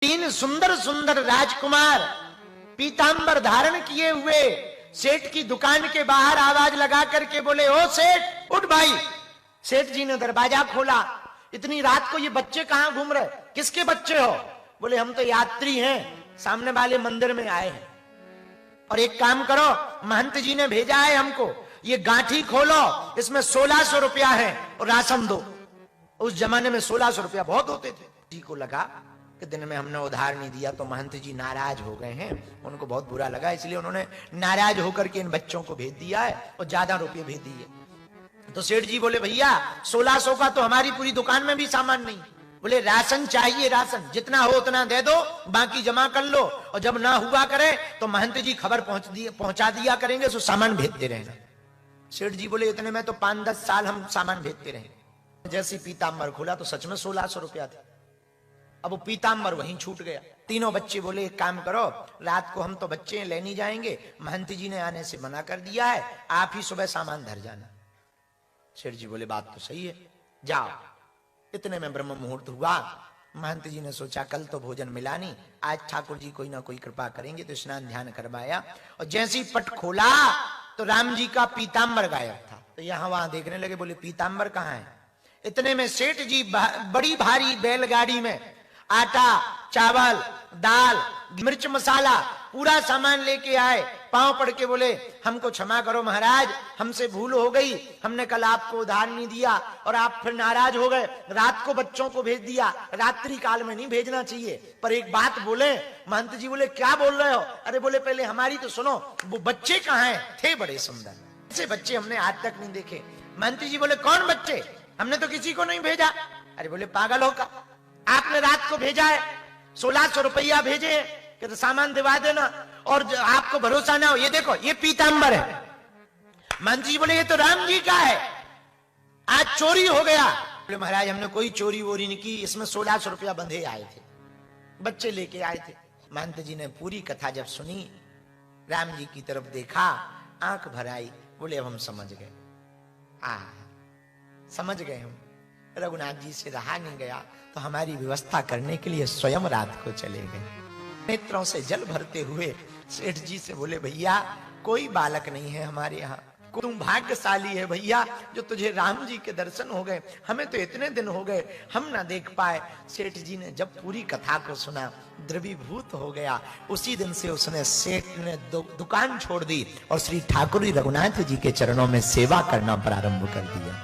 तीन सुंदर सुंदर राजकुमार पीतांबर धारण किए हुए सेठ की दुकान के बाहर आवाज लगा करके बोले, ओ सेठ उठ भाई। सेठ जी ने दरवाजा खोला, इतनी रात को ये बच्चे कहां घूम रहे, किसके बच्चे हो? बोले हम तो यात्री हैं, सामने वाले मंदिर में आए हैं, और एक काम करो, महंत जी ने भेजा है हमको, ये गांठी खोलो, इसमें 1600 रुपया है और राशन दो। उस जमाने में 1600 रुपया बहुत होते थे। जी को लगा कि दिन में हमने उधार नहीं दिया तो महंत जी नाराज हो गए हैं, उनको बहुत बुरा लगा, इसलिए उन्होंने नाराज होकर के इन बच्चों को भेज दिया है और ज्यादा रुपये भेज दिए। तो सेठ जी बोले, भैया 1600 का तो हमारी पूरी दुकान में भी सामान नहीं। बोले राशन चाहिए, राशन जितना हो उतना दे दो, बाकी जमा कर लो, और जब ना हुआ करे तो महंत जी खबर पहुंचा दिया करेंगे, तो सामान भेजते रहना। सेठ जी बोले इतने में तो 5-10 साल हम सामान भेजते रहे। जैसे पीतांबर खोला तो सच में 1600 रुपया थे। अब वो पीतांबर वहीं छूट गया। तीनों बच्चे बोले एक काम करो, रात को हम तो बच्चे ले नहीं जाएंगे, महंत जी ने आने से मना कर दिया है, आप ही सुबह सामान धर जाना। सेठ जी बोले बात तो सही है, जाओ। इतने में ब्रह्म मुहूर्त हुआ। महंत जी ने सोचा कल तो भोजन मिला नहीं, आज ठाकुर जी कोई ना कोई कृपा करेंगे, तो स्नान ध्यान करवाया, और जैसे ही पट खोला तो राम जी का पीतांबर गायब था। तो यहां वहां देखने लगे, बोले पीतांबर कहां है? इतने में सेठ जी बड़ी भारी बैलगाड़ी में आटा, चावल, दाल, मिर्च मसाला पूरा सामान लेके आए। पांव पड़ के बोले, हमको क्षमा करो महाराज, हमसे भूल हो गई, हमने कल आपको उधार नहीं दिया और आप फिर नाराज हो गए, रात को बच्चों को भेज दिया, रात्रि काल में नहीं भेजना चाहिए। पर एक बात बोले। महंत जी बोले क्या बोल रहे हो? अरे बोले पहले हमारी तो सुनो, वो बच्चे कहाँ हैं? थे बड़े सुंदर, ऐसे बच्चे हमने आज तक नहीं देखे। महंत जी बोले कौन बच्चे? हमने तो किसी को नहीं भेजा। अरे बोले पागल हो का, आपने रात को भेजा है, 1600 रुपया भेजे कि तो सामान दिवा देना, और आपको भरोसा ना हो, ये देखो ये पीतांबर है। महंत जी बोले ये तो राम जी का है, आज चोरी हो गया। बोले महाराज हमने कोई चोरी वोरी नहीं की, इसमें 1600 रुपया बंधे आए थे, बच्चे लेके आए थे। महंत जी ने पूरी कथा जब सुनी, राम जी की तरफ देखा, आंख भर आई, बोले अब हम समझ गए, समझ गए हम, रघुनाथ जी से रहा नहीं गया, तो हमारी व्यवस्था करने के लिए स्वयं रात को चले गए। नेत्रों से जल भरते हुए सेठ जी से बोले भैया कोई बालक नहीं है हमारे यहाँ, तुम भाग्यशाली है भैया जो तुझे राम जी के दर्शन हो गए, हमें तो इतने दिन हो गए हम ना देख पाए। सेठ जी ने जब पूरी कथा को सुना, द्रवीभूत हो गया। उसी दिन से उसने, सेठ ने दुकान छोड़ दी और श्री ठाकुर रघुनाथ जी के चरणों में सेवा करना प्रारंभ कर दिया।